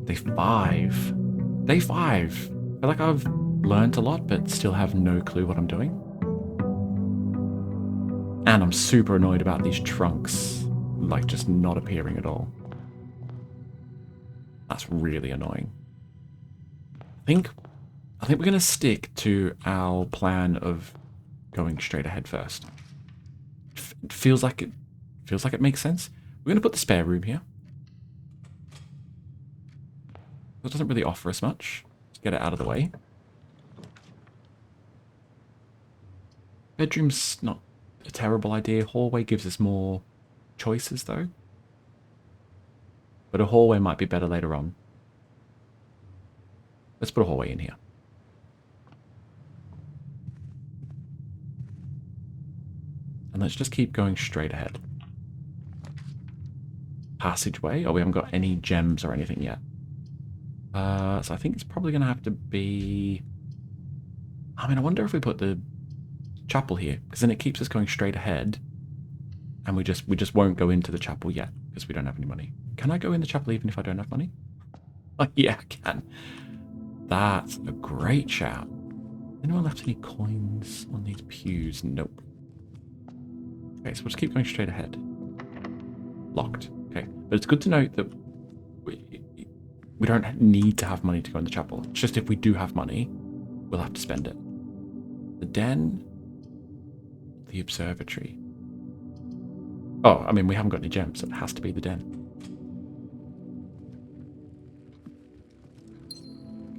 Day 5. Day 5. I feel like I've learned a lot, but still have no clue what I'm doing. And I'm super annoyed about these trunks, like, just not appearing at all. That's really annoying. I think we're going to stick to our plan of going straight ahead first. It feels like it makes sense. We're going to put the spare room here. It doesn't really offer us much. Let's get it out of the way. Bedroom's not a terrible idea. Hallway gives us more choices, though. But a hallway might be better later on. Let's put a hallway in here. And let's just keep going straight ahead. Passageway. Oh, we haven't got any gems or anything yet. So I think it's probably going to have to be... I mean, I wonder if we put the chapel here, because then it keeps us going straight ahead. And we just won't go into the chapel yet, because we don't have any money. Can I go in the chapel even if I don't have money? Oh, yeah, I can. That's a great shout. Anyone left any coins on these pews? Nope. Okay, so we'll just keep going straight ahead. Locked. Okay, but it's good to note that we don't need to have money to go in the chapel. It's just if we do have money, we'll have to spend it. The den, the observatory. Oh, I mean, we haven't got any gems, so it has to be the den.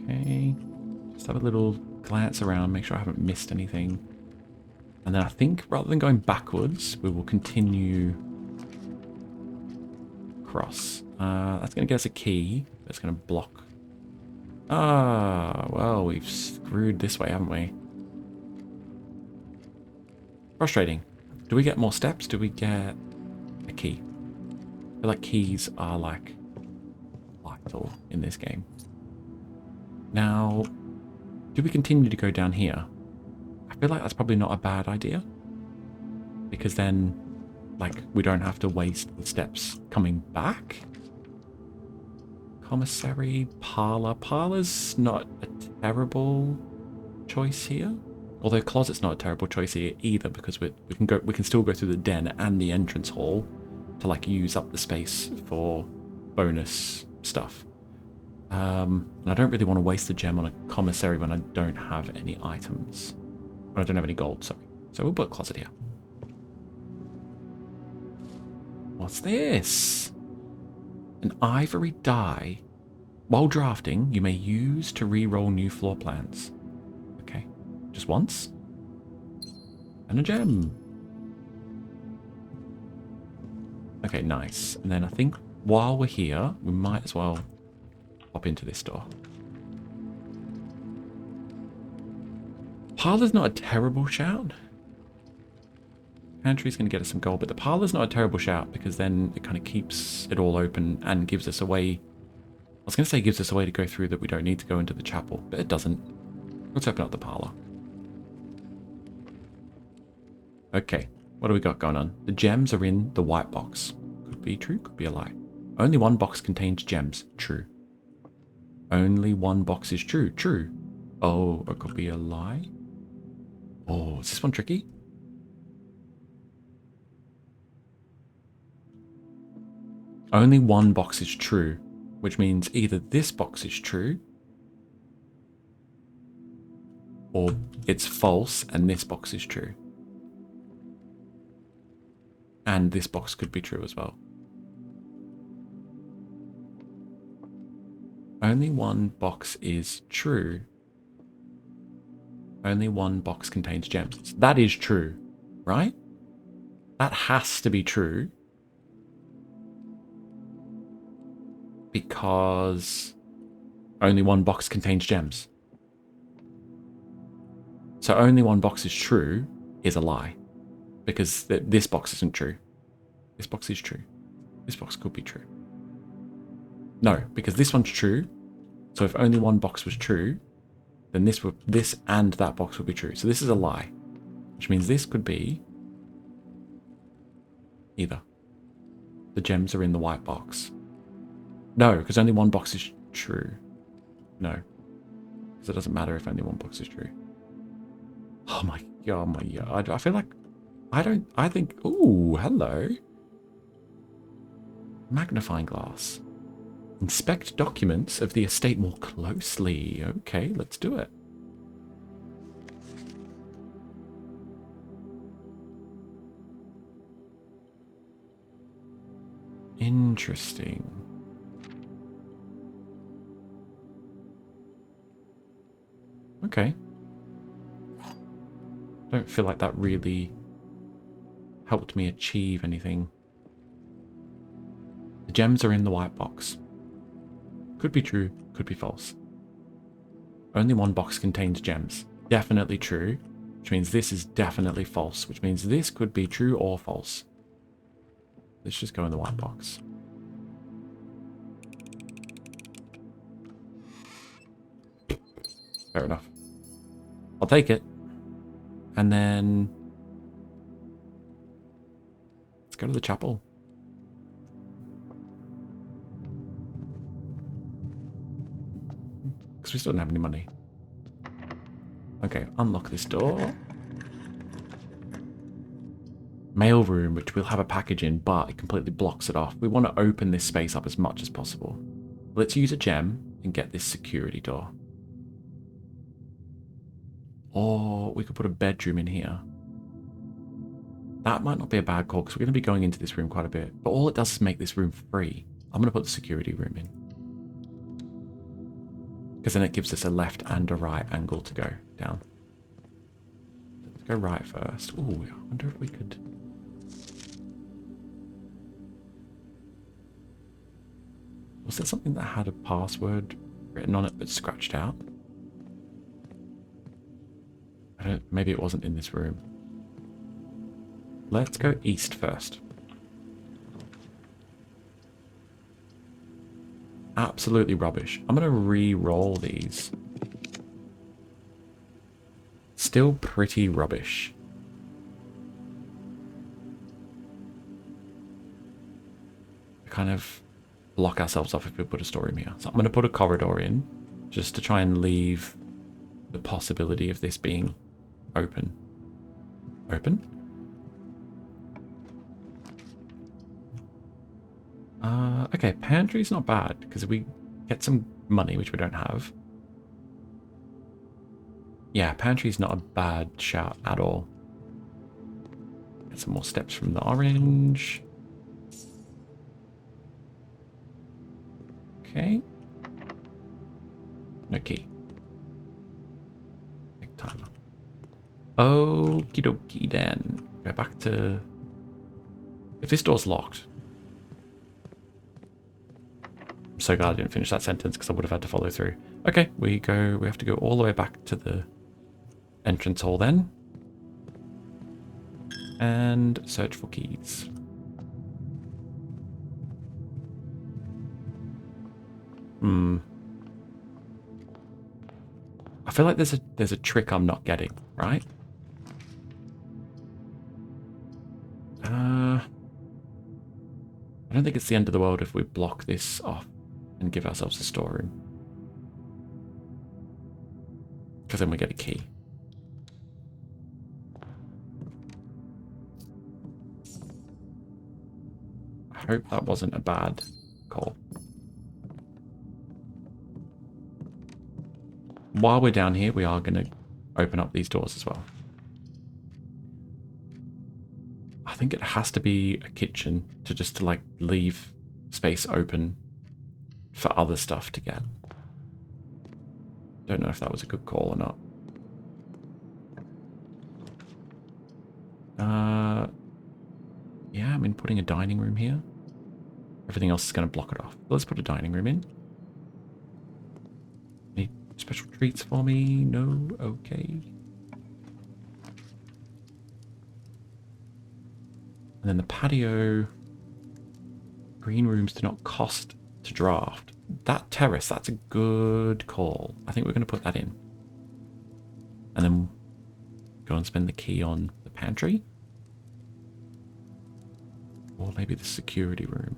Okay, just have a little glance around, make sure I haven't missed anything. And then I think rather than going backwards, we will continue across. That's going to get us a key. That's going to block. Ah, well, we've screwed this way, haven't we? Frustrating. Do we get more steps? Do we get a key? I feel like keys are like vital in this game. Now, do we continue to go down here? I feel like that's probably not a bad idea. Because then, like, we don't have to waste the steps coming back. Commissary, parlor. Parlor's not a terrible choice here. Although closet's not a terrible choice here either, because we can still go through the den and the entrance hall to like use up the space for bonus stuff. And I don't really want to waste a gem on a commissary when I don't have any items. When I don't have any gold, sorry. So we'll put a closet here. What's this? An ivory die. While drafting, you may use to re-roll new floor plans. Okay, just once. And a gem. Okay, nice. And then I think while we're here, we might as well pop into this door. Parlor's not a terrible shout. Pantry's going to get us some gold, but the parlor's not a terrible shout because then it kind of keeps it all open and gives us a way. I was going to say gives us a way to go through that we don't need to go into the chapel, but it doesn't. Let's open up the parlor. Okay, what do we got going on? The gems are in the white box. Could be true, could be a lie. Only one box contains gems. True. Only one box is true. True. Oh, it could be a lie. Oh, is this one tricky? Only one box is true, which means either this box is true, or it's false and this box is true. And this box could be true as well. Only one box is true. Only one box contains gems. That is true, right? That has to be true. Because only one box contains gems. So only one box is true is a lie. Because this box isn't true. This box is true. This box could be true. No, because this one's true. So if only one box was true, then this and that box would be true. So this is a lie. Which means this could be either. The gems are in the white box. No, because only one box is... true? No. Because it doesn't matter if only one box is true. Oh my god, I feel like... I think... Ooh, hello. Magnifying glass. Inspect documents of the estate more closely. Okay, let's do it. Interesting. Okay. Don't feel like that really helped me achieve anything. The gems are in the white box. Could be true, could be false. Only one box contains gems. Definitely true, which means this is definitely false, which means this could be true or false. Let's just go in the white box. Fair enough. I'll take it. And then... let's go to the chapel. Because we still don't have any money. Okay, unlock this door. Mail room, which we'll have a package in, but it completely blocks it off. We want to open this space up as much as possible. Let's use a gem and get this security door. Or we could put a bedroom in here. That might not be a bad call because we're going to be going into this room quite a bit. But all it does is make this room free. I'm going to put the security room in. Because then it gives us a left and a right angle to go down. Let's go right first. Ooh, I wonder if we could... was there something that had a password written on it but scratched out? Maybe it wasn't in this room. Let's go east first. Absolutely rubbish. I'm going to re-roll these. Still pretty rubbish. We kind of block ourselves off if we put a store room here. So I'm going to put a corridor in just to try and leave the possibility of this being open. Open? Okay, pantry's not bad because we get some money, which we don't have. Yeah, pantry's not a bad shout at all. Get some more steps from the orange. Okay. No key. Big timer. Okie dokie then. Go back to... if this door's locked... I'm so glad I didn't finish that sentence because I would have had to follow through. Okay, we have to go all the way back to the entrance hall then. And search for keys. I feel like there's a trick I'm not getting, right? I don't think it's the end of the world if we block this off and give ourselves a storeroom. Because then we get a key. I hope that wasn't a bad call. While we're down here, we are going to open up these doors as well. I think it has to be a kitchen to like leave space open for other stuff to get. Don't know if that was a good call or not. Yeah, I mean, putting a dining room here. Everything else is going to block it off. Let's put a dining room in. Any special treats for me? No? Okay. And then the patio. Green rooms do not cost to draft. That terrace, that's a good call. I think we're going to put that in. And then go and spend the key on the pantry. Or maybe the security room.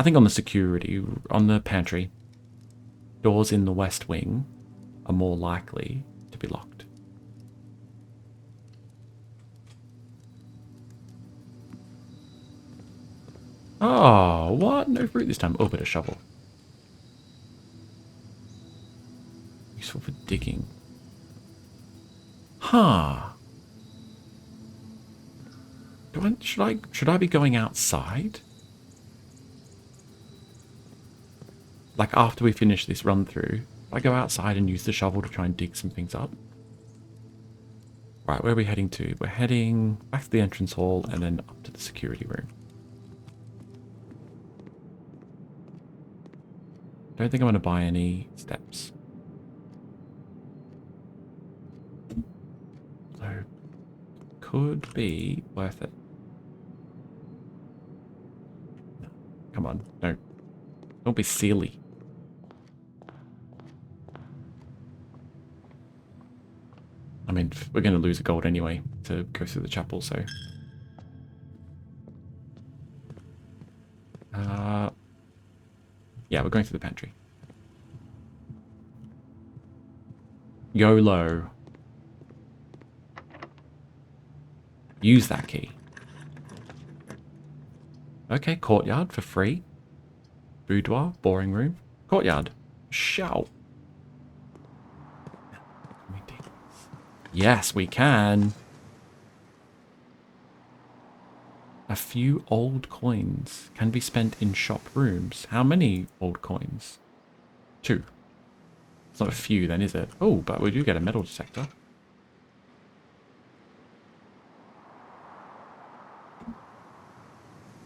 I think on the security, on the pantry, doors in the west wing are more likely to be locked. Oh, what? No fruit this time. Oh, but a shovel. Useful for digging. Huh. Should I be going outside? Like after we finish this run through, I go outside and use the shovel to try and dig some things up. Right, where are we heading to? We're heading back to the entrance hall and then up to the security room. Don't think I'm going to buy any steps. So, could be worth it. No, come on, no. Don't be silly. I mean, we're going to lose a gold anyway to go through the chapel, so... yeah, we're going through the pantry. YOLO. Use that key. Okay, courtyard for free. Boudoir, boring room. Courtyard. Shout. Yes, we can. A few old coins can be spent in shop rooms. How many old coins? 2. It's not a few then, is it? Oh, but we do get a metal detector.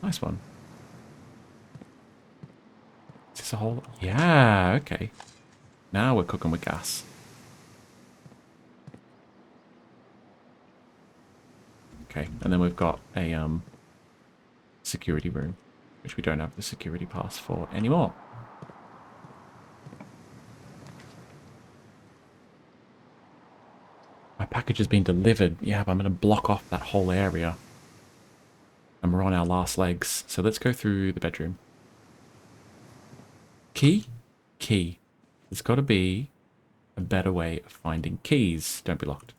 Nice one. Is this a whole... Yeah, okay. Now we're cooking with gas. Okay, and then we've got a security room, which we don't have the security pass for anymore. My package has been delivered. Yeah, but I'm going to block off that whole area. And we're on our last legs. So let's go through the bedroom. Key? Key. There's got to be a better way of finding keys. Don't be locked.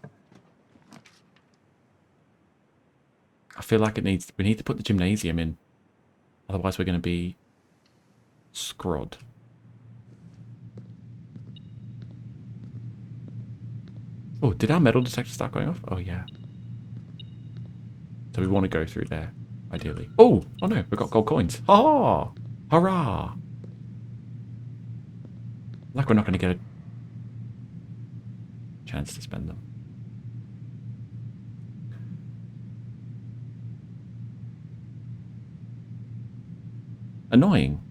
I feel like we need to put the gymnasium in. Otherwise we're going to be screwed. Oh, did our metal detector start going off? Oh, yeah. So we want to go through there, ideally. Oh no, we've got gold coins. Oh, hurrah. Like we're not going to get a chance to spend them. Annoying.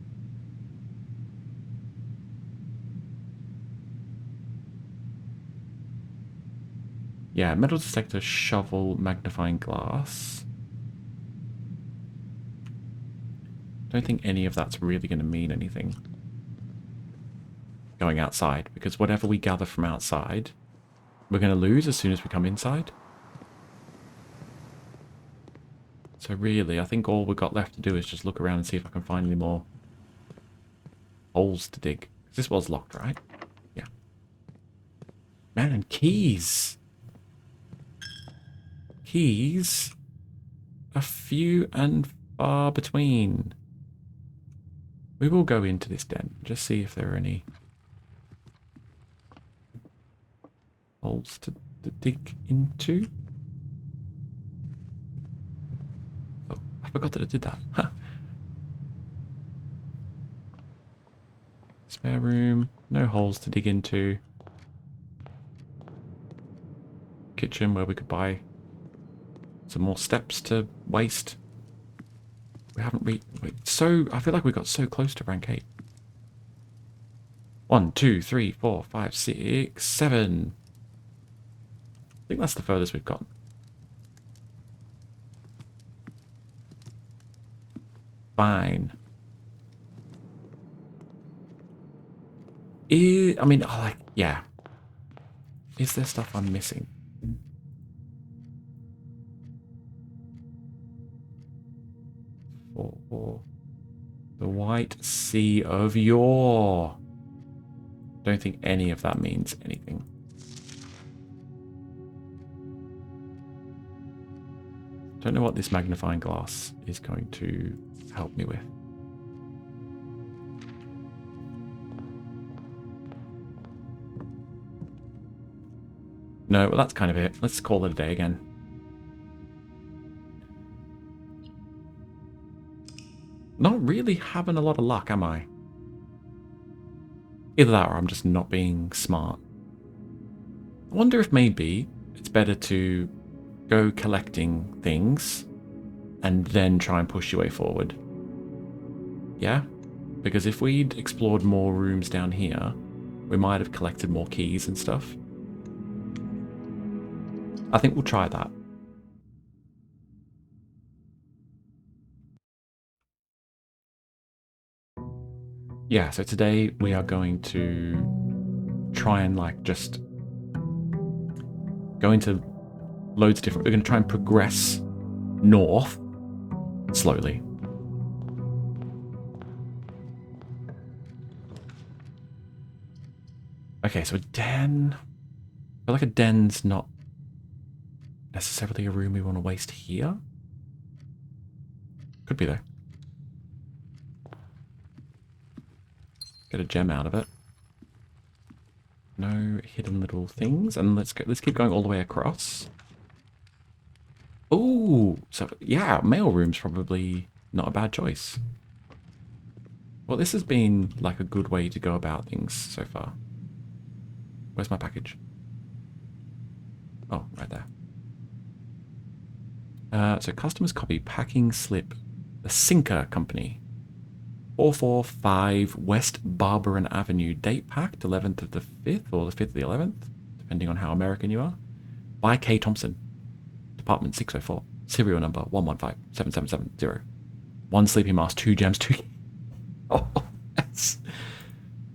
Yeah, metal detector, shovel, magnifying glass. Don't think any of that's really going to mean anything. Going outside, because whatever we gather from outside, we're going to lose as soon as we come inside. So really, I think all we've got left to do is just look around and see if I can find any more holes to dig. This was locked, right? Yeah. Man, keys! Keys? A few and far between. We will go into this den, just see if there are any holes to dig into. Oh, I forgot that I did that. Huh. Spare room, no holes to dig into. Kitchen where we could buy some more steps to waste. We haven't I feel like we got so close to rank 8. 1, 2, 3, 4, 5, 6, 7. I think that's the furthest we've gotten. Fine. I mean, yeah. Is there stuff I'm missing? Four. The White Sea of Yore. Don't think any of that means anything. Don't know what this magnifying glass is going to help me with. No, well, that's kind of it. Let's call it a day again. Not really having a lot of luck, am I? Either that or I'm just not being smart. I wonder if maybe it's better to go collecting things and then try and push your way forward. Yeah? Because if we'd explored more rooms down here, we might have collected more keys and stuff. I think we'll try that. Yeah, so today we are going to try and like just go into loads of different... We're going to try and progress north slowly. Okay, so a den... I feel like a den's not necessarily a room we want to waste here. Could be though. Get a gem out of it. No hidden little things, and let's keep going all the way across. Oh, so yeah, mail room's probably not a bad choice. Well, this has been like a good way to go about things so far. Where's my package? Oh, right there. So customers copy packing slip. The Sinker Company. 445 West Barbaran Avenue. Date packed 11th of the 5th or the 5th of the 11th, depending on how American you are. By K. Thompson. Department 604. Serial number 115770. 1 sleeping mask, 2 gems, 2... Oh, yes.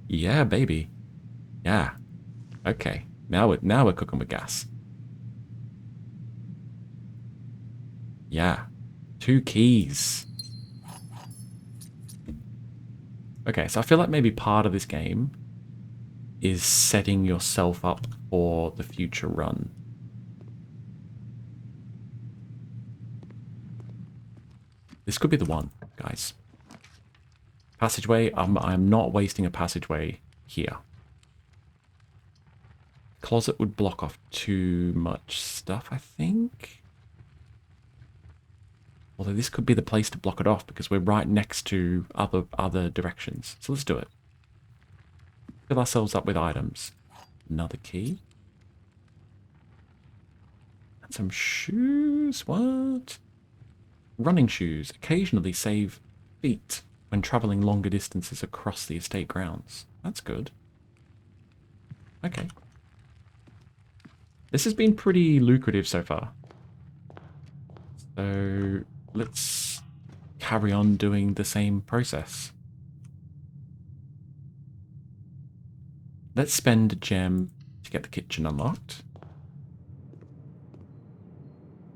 Yeah, baby. Yeah. Okay. Now we're cooking with gas. Yeah. 2 keys. Okay, so I feel like maybe part of this game is setting yourself up for the future run. This could be the one, guys. Passageway, I'm not wasting a passageway here. Closet would block off too much stuff, I think. Although this could be the place to block it off because we're right next to other directions. So let's do it. Fill ourselves up with items. Another key. And some shoes. What? Running shoes. Occasionally save feet when travelling longer distances across the estate grounds. That's good. Okay. This has been pretty lucrative so far. So let's carry on doing the same process. Let's spend a gem to get the kitchen unlocked.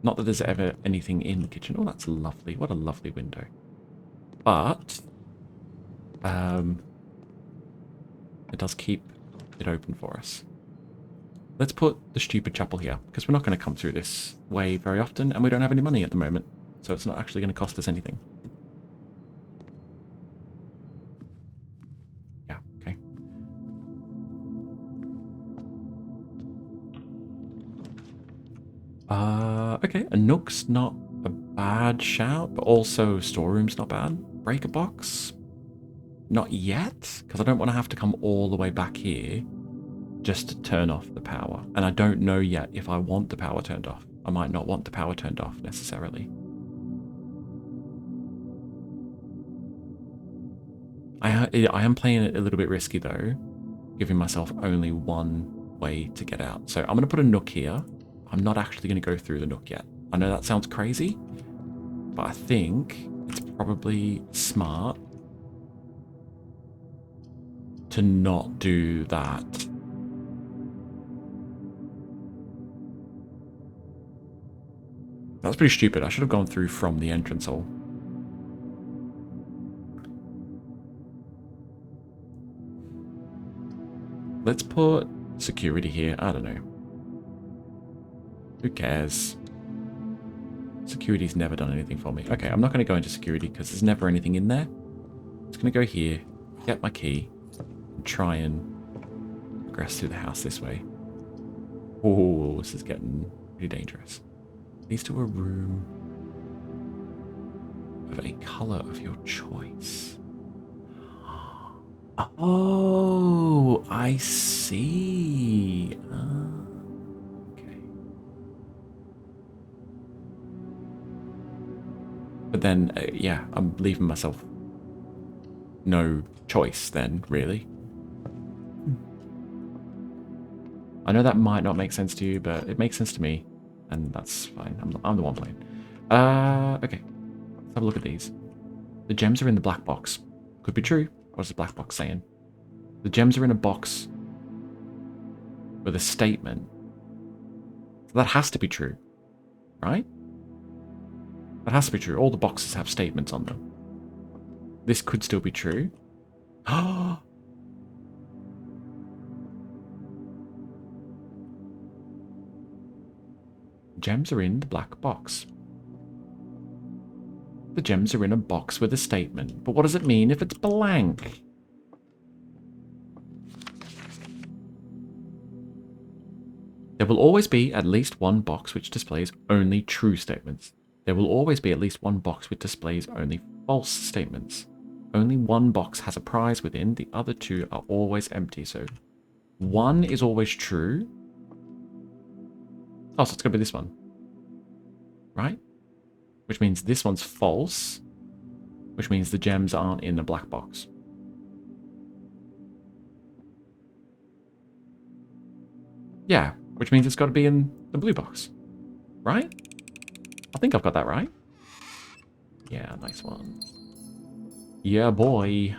Not that there's ever anything in the kitchen. Oh, that's lovely. What a lovely window. But it does keep it open for us. Let's put the stupid chapel here, because we're not going to come through this way very often, and we don't have any money at the moment, so it's not actually going to cost us anything. Yeah, okay. Okay, a nook's not a bad shout, but also storeroom's not bad. Breaker box? Not yet, because I don't want to have to come all the way back here just to turn off the power. And I don't know yet if I want the power turned off. I might not want the power turned off necessarily. I am playing it a little bit risky though, giving myself only one way to get out. So I'm going to put a nook here. I'm not actually going to go through the nook yet. I know that sounds crazy, but I think it's probably smart to not do that. That's pretty stupid. I should have gone through from the entrance hall. Let's put security here. I don't know. Who cares? Security's never done anything for me. Okay, I'm not going to go into security because there's never anything in there. I'm just going to go here, get my key, and try and progress through the house this way. Oh, this is getting pretty dangerous. Leads to a room of a color of your choice. Oh, I see. Okay. But then, yeah, I'm leaving myself no choice then, really. I know that might not make sense to you, but it makes sense to me, and that's fine. I'm the one playing. Okay. Let's have a look at these. The gems are in the black box. Could be true. What's the black box saying? The gems are in a box with a statement. So that has to be true, right? That has to be true. All the boxes have statements on them. This could still be true. Oh! Gems are in the black box. The gems are in a box with a statement. But what does it mean if it's blank? There will always be at least one box which displays only true statements. There will always be at least one box which displays only false statements. Only one box has a prize within, the other two are always empty. So one is always true. Oh, so it's going to be this one. Right? Which means this one's false. Which means the gems aren't in the black box. Yeah, which means it's got to be in the blue box. Right? I think I've got that right. Yeah, nice one. Yeah, boy.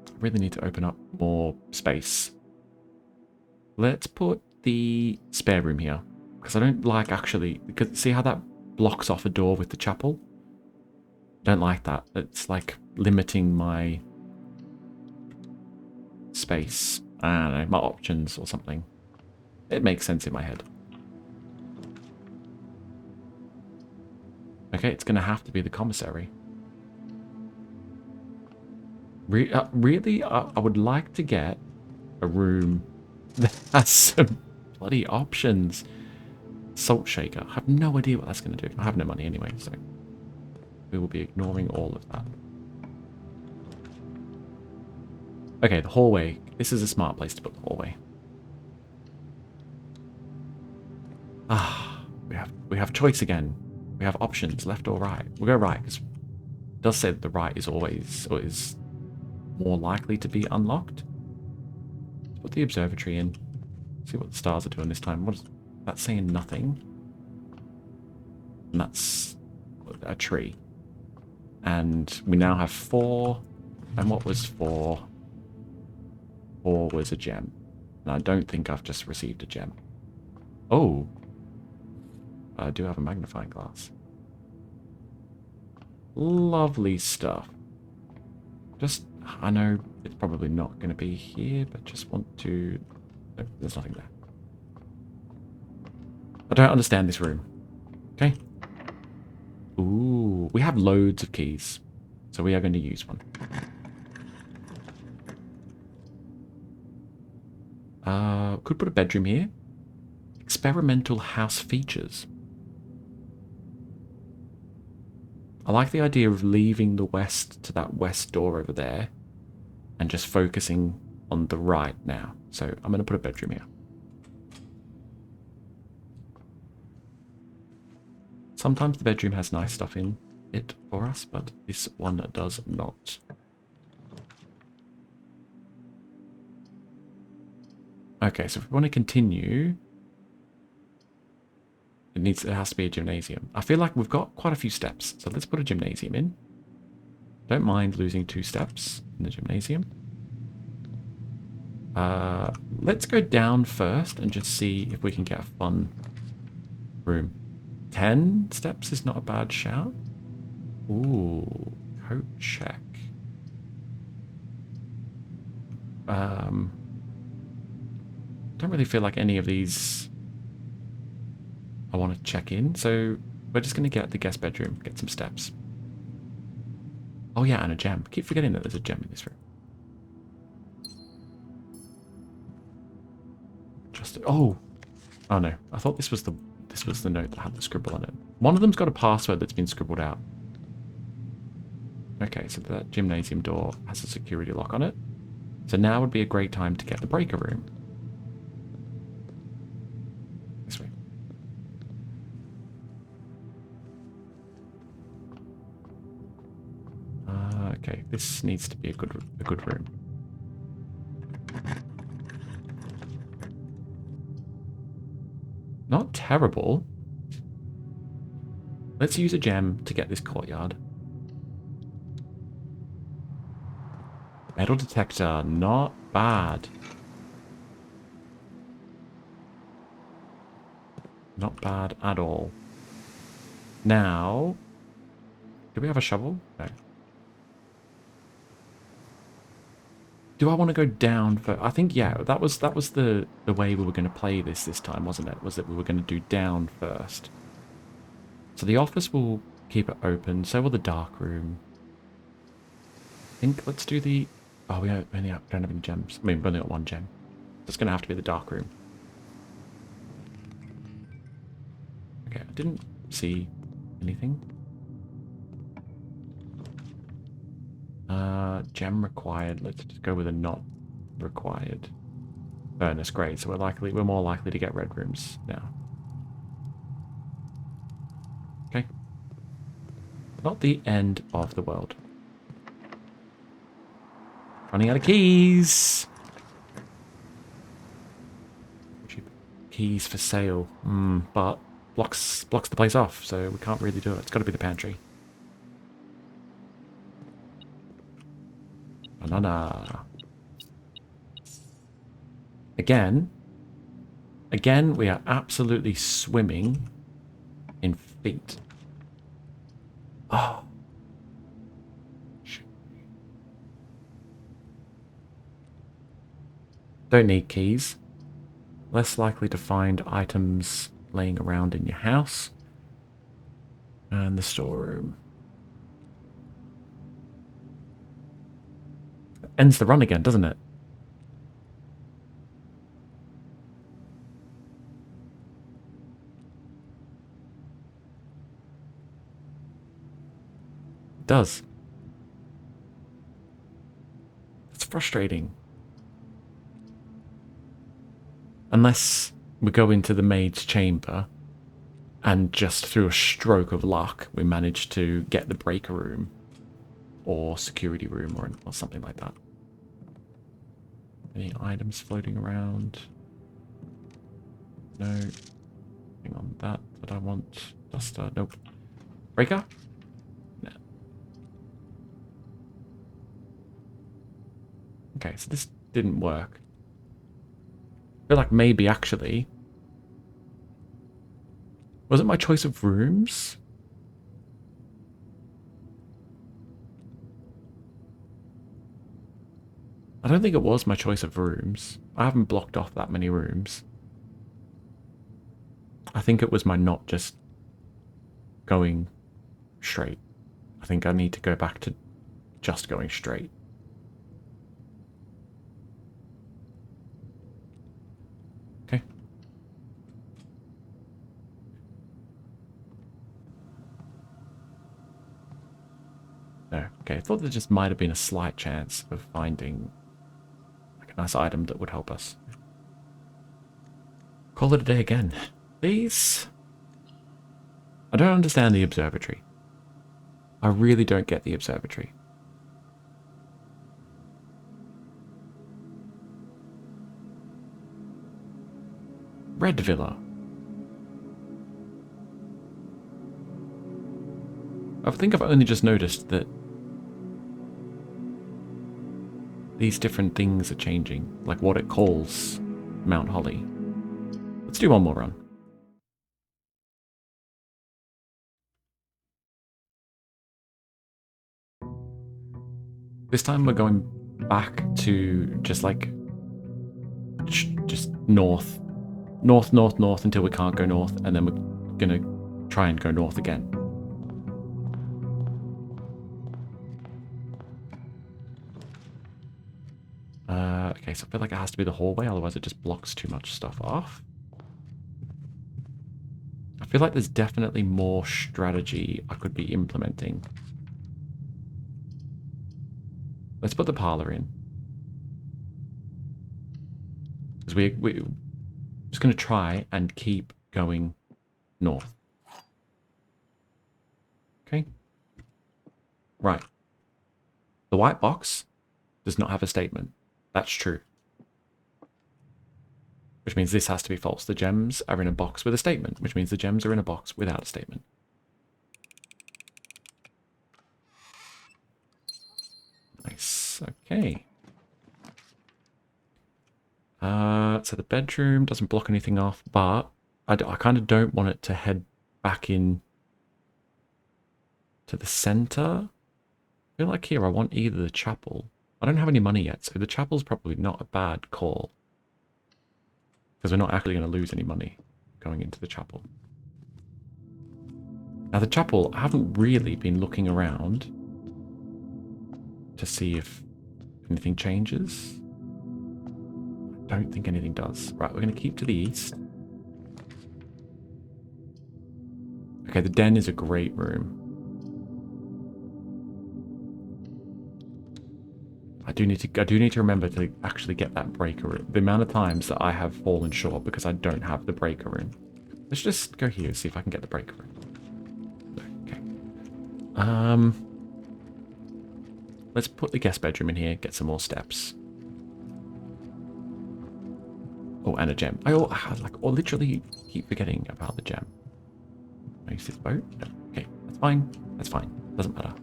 I really need to open up more space. Let's put the spare room here. Because I don't like actually... Because see how that blocks off a door with the chapel? I don't like that. It's like limiting my space. I don't know, my options or something. It makes sense in my head. Okay, it's going to have to be the commissary. Really, I would like to get a room that has some bloody options. Salt shaker. I have no idea what that's going to do. I have no money anyway, so we will be ignoring all of that. Okay, the hallway. This is a smart place to put the hallway. Ah, we have choice again. We have options, left or right. We'll go right, because it does say that the right is always, or is more likely to be unlocked. Let's put the observatory in. See what the stars are doing this time. What is that saying? Nothing. And that's a tree. And we now have 4. And what was 4? 4 was a gem. And I don't think I've just received a gem. Oh. I do have a magnifying glass. Lovely stuff. Just, I know it's probably not going to be here, but just want to... No, there's nothing there. I don't understand this room. Okay. Ooh, we have loads of keys. So we are going to use one. Could put a bedroom here. Experimental house features. I like the idea of leaving the west to that west door over there and just focusing on the right now. So I'm going to put a bedroom here. Sometimes the bedroom has nice stuff in it for us, but this one does not. Okay, so if we want to continue, it has to be a gymnasium. I feel like we've got quite a few steps, so let's put a gymnasium in. Don't mind losing 2 steps in the gymnasium. Let's go down first and just see if we can get a fun room. 10 steps is not a bad shout. Ooh, Coat check. Don't really feel like any of these I want to check in, so we're just going to get the guest bedroom, get some steps. Oh yeah, and a gem. Keep forgetting that there's a gem in this room. Just oh no! I thought this was the note that had the scribble on it. One of them's got a password that's been scribbled out. Okay, so that gymnasium door has a security lock on it. So now would be a great time to get the breaker room. This way. Okay, this needs to be a good room. Not terrible. Let's use a gem to get this courtyard. Metal detector, not bad. Not bad at all. Now, do we have a shovel? No. Do I want to go down for... I think, yeah, that was the way we were going to play this time, wasn't it? Was that we were going to do down first. So the office will keep it open, so will the dark room. I think let's do the... Oh, we only don't have any gems. I mean, we've only got one gem. So it's going to have to be the dark room. Okay, I didn't see anything. Gem required. Let's just go with a not required. Furnace, great. So we're more likely to get red rooms now. Okay. Not the end of the world. Running out of keys. Keys for sale. But blocks the place off, so we can't really do it. It's got to be the pantry. Banana. Again, we are absolutely swimming in feet. Oh. Don't need keys. Less likely to find items laying around in your house. And the storeroom. Ends the run again, doesn't it? It does. It's frustrating. Unless we go into the maid's chamber and just through a stroke of luck we manage to get the breaker room or security room or something like that. Any items floating around? No. Nothing on that I want. Duster, nope. Breaker? No. Okay, so this didn't work. I feel like maybe actually... Was it my choice of rooms? I don't think it was my choice of rooms. I haven't blocked off that many rooms. I think it was my not just going straight. I think I need to go back to just going straight. Okay. No, okay. I thought there just might have been a slight chance of finding like a nice item that would help us. Call it a day again. Please? I don't understand the observatory. I really don't get the observatory. Red Villa. I think I've only just noticed that these different things are changing, like what it calls Mount Holly. Let's do one more run. This time we're going back to just like just north until we can't go north, and then we're gonna try and go north again. Okay, so I feel like it has to be the hallway, otherwise it just blocks too much stuff off. I feel like there's definitely more strategy I could be implementing. Let's put the parlor in. Because we're just going to try and keep going north. Okay. Right. The white box does not have a statement. That's true. Which means this has to be false. The gems are in a box with a statement, which means the gems are in a box without a statement. Nice. Okay. So the bedroom doesn't block anything off, but I kind of don't want it to head back in to the center. I feel like here I want either the chapel. I don't have any money yet, so the chapel's probably not a bad call. Because we're not actually going to lose any money going into the chapel. Now the chapel, I haven't really been looking around to see if anything changes. I don't think anything does. Right, we're going to keep to the east. Okay, the den is a great room. I do need to remember to actually get that breaker room. The amount of times that I have fallen short because I don't have the breaker room. Let's just go here and see if I can get the breaker room. Okay. Let's put the guest bedroom in here, get some more steps. Oh, and a gem. I literally keep forgetting about the gem. Can I use this boat? No. Okay, that's fine. That's fine. Doesn't matter.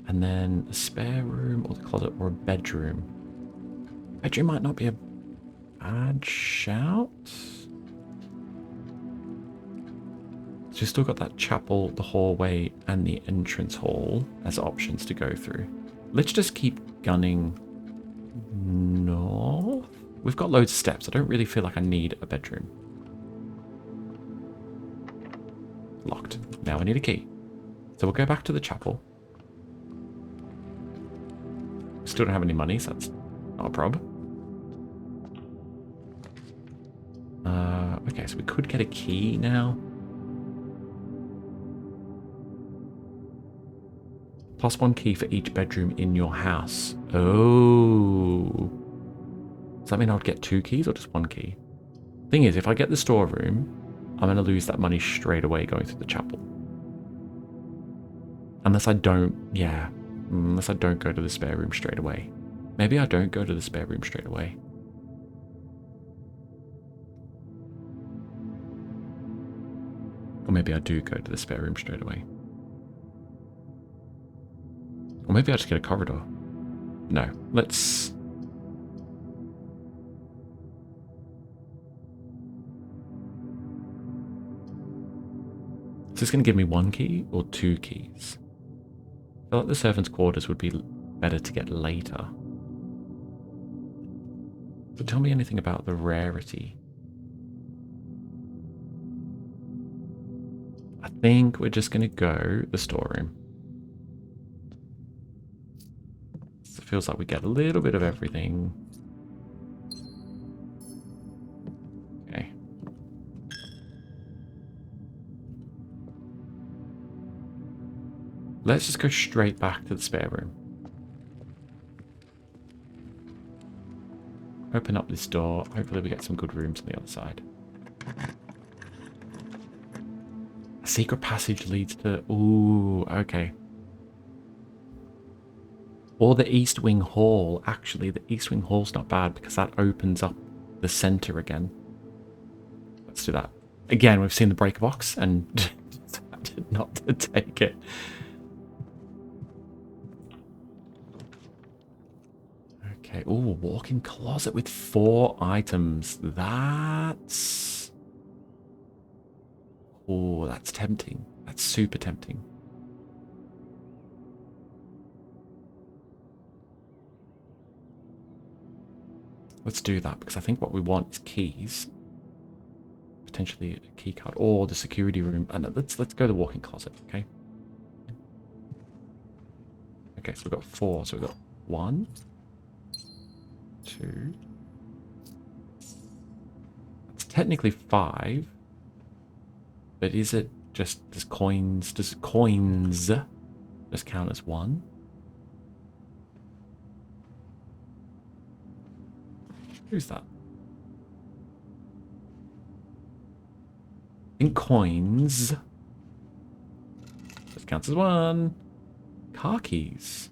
And then a spare room or the closet or a bedroom. Bedroom might not be a bad shout. So we've still got that chapel, the hallway, and the entrance hall as options to go through. Let's just keep gunning north. We've got loads of steps. I don't really feel like I need a bedroom. Locked. Now I need a key. So we'll go back to the chapel. Still don't have any money, so that's not a problem. Okay, so we could get a key now. Plus one key for each bedroom in your house. Oh. Does that mean I would get 2 keys or just 1 key? Thing is, if I get the storeroom, I'm going to lose that money straight away going through the chapel. Unless I don't, yeah. Unless I don't go to the spare room straight away. Maybe I don't go to the spare room straight away. Or maybe I do go to the spare room straight away. Or maybe I just get a corridor. No, let's... Is this going to give me 1 key or 2 keys? I feel like the servants' quarters would be better to get later. So tell me anything about the rarity. I think we're just going to go the storeroom. So it feels like we get a little bit of everything. Okay. Let's just go straight back to the spare room. Open up this door. Hopefully we get some good rooms on the other side. A secret passage leads to... Ooh, okay. Or the East Wing Hall. Actually, the East Wing Hall's not bad because that opens up the center again. Let's do that. Again, we've seen the breaker box and decided not to take it. Okay, ooh, walk-in closet with 4 items. That's... Oh, that's tempting. That's super tempting. Let's do that, because I think what we want is keys. Potentially a key card or the security room. And let's go to the walk-in closet, okay? Okay, so we've got 4. So we've got 1, 2. It's technically 5. But is it just, does coins just count as 1? Who's that? I think coins just counts as 1. Car keys.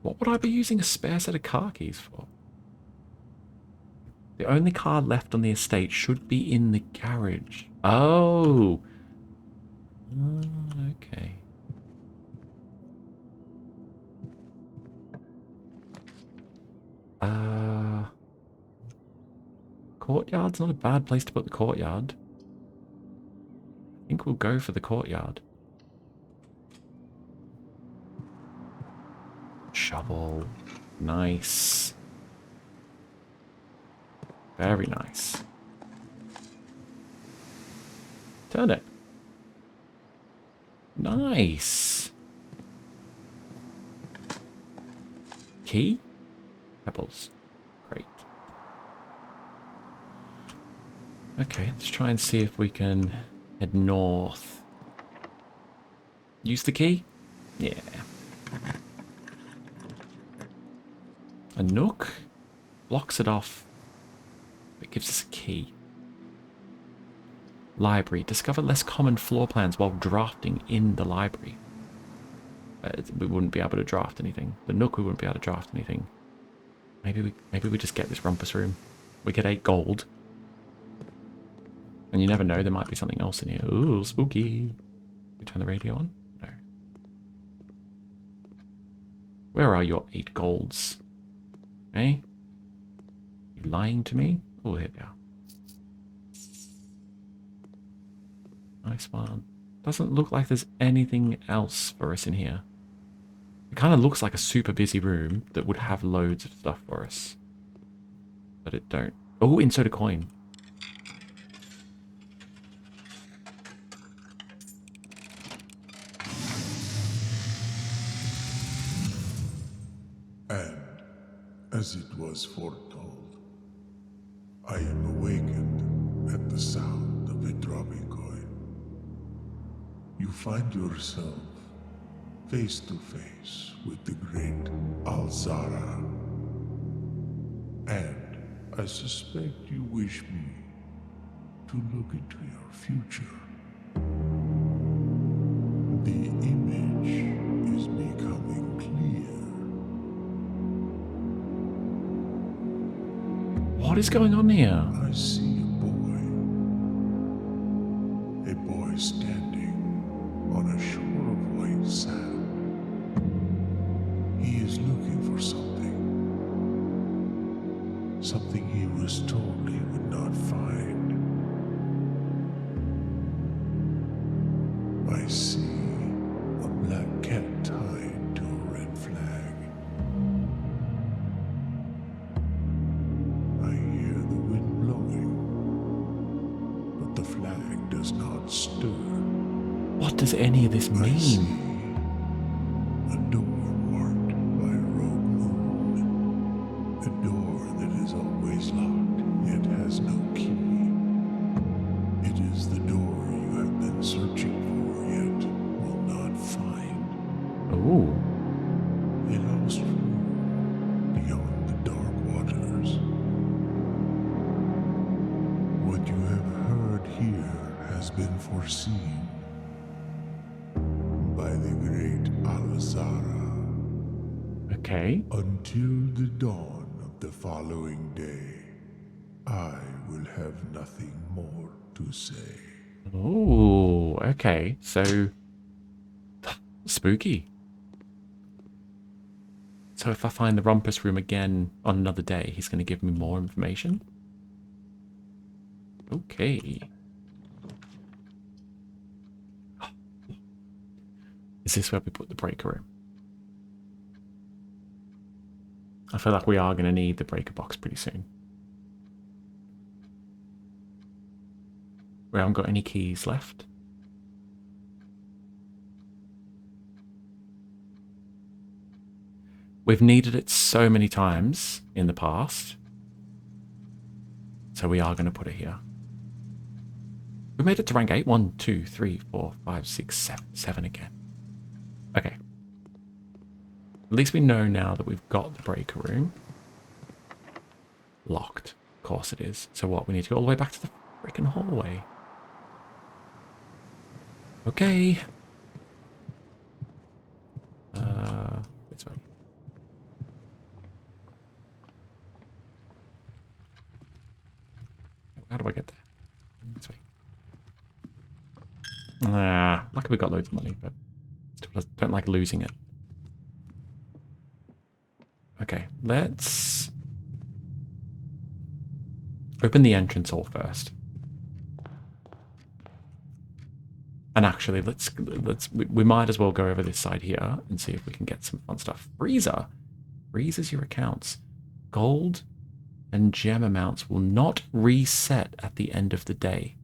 What would I be using a spare set of car keys for? The only car left on the estate should be in the garage. Oh. Okay. Courtyard's not a bad place to put the courtyard. I think we'll go for the courtyard. Shovel. Nice. Very nice. Turnip. Nice. Key? Pebbles. Great. Okay, let's try and see if we can head north. Use the key? Yeah. A nook blocks it off. It gives us a key. Library. Discover less common floor plans while drafting in the library. We wouldn't be able to draft anything. The nook, we wouldn't be able to draft anything. Maybe we just get this rumpus room. We get 8 gold. And you never know, there might be something else in here. Ooh, spooky. We turn the radio on? No. Where are your 8 golds? Eh? You lying to me? Oh, here they are. Nice one. Doesn't look like there's anything else for us in here. It kind of looks like a super busy room that would have loads of stuff for us. But it don't. Oh, insert a coin. And, as it was foretold, I am awakened at the sound of a dropping coin. You find yourself face to face with the great Alzara. And I suspect you wish me to look into your future. The image is becoming clear. What is going on here? I see a boy standing on a shore of white sand. He is looking for something he was told he would not find. I see a black cat tied to a red flag. I hear the wind blowing, but the flag does not stir. What does any of this mean? I see a door marked by a rogue moon. A door that is always locked, yet has no key. It is the door you have been searching for, yet will not find. Oh. A lost room beyond the dark waters. What you have heard here has been foreseen by the great Alzara. Okay. Until the dawn of the following day, I will have nothing more to say. Oh, okay. So, spooky. So if I find the rumpus room again on another day, he's going to give me more information? Okay. this where we put the breaker room? I feel like we are going to need the breaker box pretty soon. We haven't got any keys left. We've needed it so many times in the past. So we are going to put it here. We made it to rank 8. 1, 2, 3, 4, 5, 6, 7. 7 again. Okay. At least we know now that we've got the breaker room. Locked. Of course it is. So what? We need to go all the way back to the freaking hallway. Okay. This way. How do I get there? This way. Luckily we got loads of money, but still don't like losing it. Okay, let's open the entrance hall first. And actually, we might as well go over this side here and see if we can get some fun stuff. Freezer. Freezes your accounts. Gold and gem amounts will not reset at the end of the day.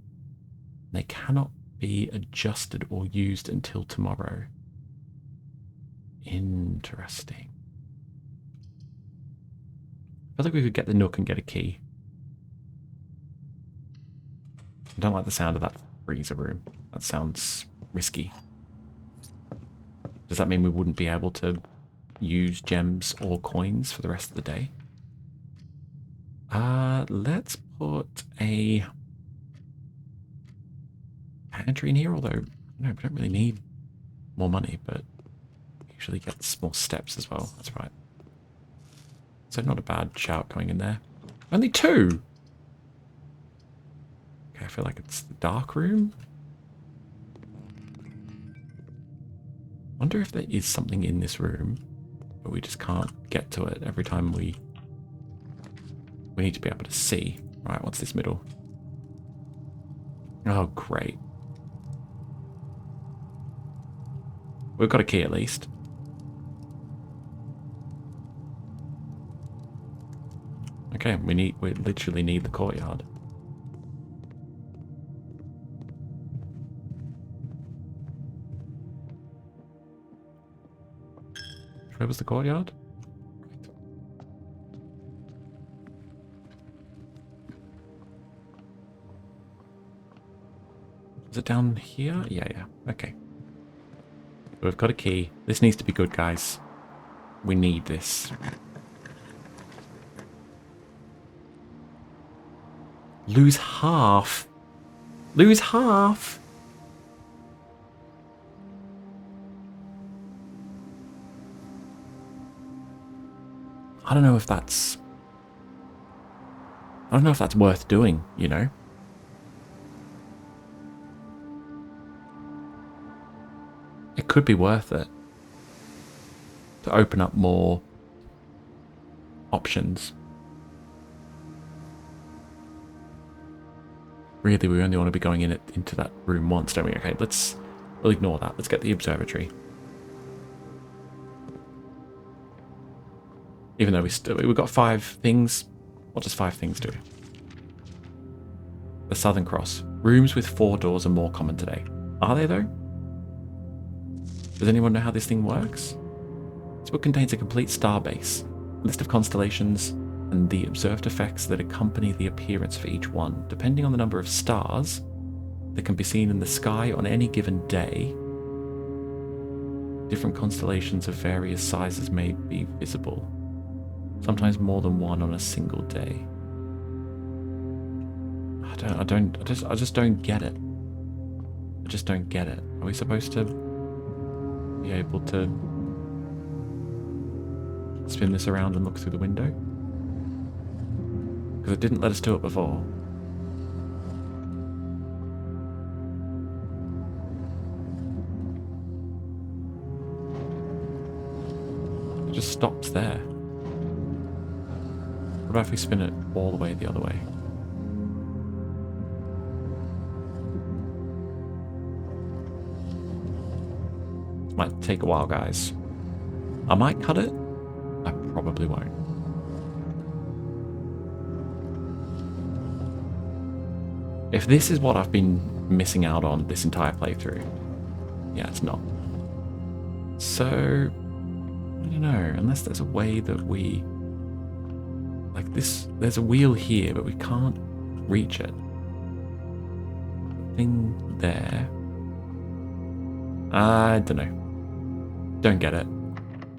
They cannot be adjusted or used until tomorrow. Interesting. I feel like we could get the nook and get a key. I don't like the sound of that freezer room. That sounds risky. Does that mean we wouldn't be able to use gems or coins for the rest of the day? Let's put a pantry in here, although no, we don't really need more money, but usually gets more steps as well. That's right. So not a bad shout going in there. Only 2! Okay, I feel like it's the dark room. Wonder if there is something in this room, but we just can't get to it every time we need to be able to see. Right, what's this middle? Oh, great. We've got a key at least. Okay, we literally need the courtyard. Where was the courtyard? Is it down here? Yeah. Okay. We've got a key. This needs to be good, guys. We need this. Lose half. Lose half. I don't know if that's worth doing, you know? It could be worth it to open up more options. Really, we only want to be going into that room once, don't we? Okay, we'll ignore that. Let's get the observatory. Even though we've got 5 things. What does 5 things do? The Southern Cross. Rooms with 4 doors are more common today. Are they, though? Does anyone know how this thing works? This book contains a complete star base, a list of constellations, and the observed effects that accompany the appearance for each one. Depending on the number of stars that can be seen in the sky on any given day, different constellations of various sizes may be visible. Sometimes more than one on a single day. I just don't get it. I just don't get it. Are we supposed to be able to spin this around and look through the window? Because it didn't let us do it before. It just stops there. What about if we spin it all the way the other way? Might take a while, guys. I might cut it. I probably won't. If this is what I've been missing out on this entire playthrough, yeah, it's not. So, I don't know, unless there's a way that we... Like this, there's a wheel here, but we can't reach it. Thing there. I don't know. Don't get it.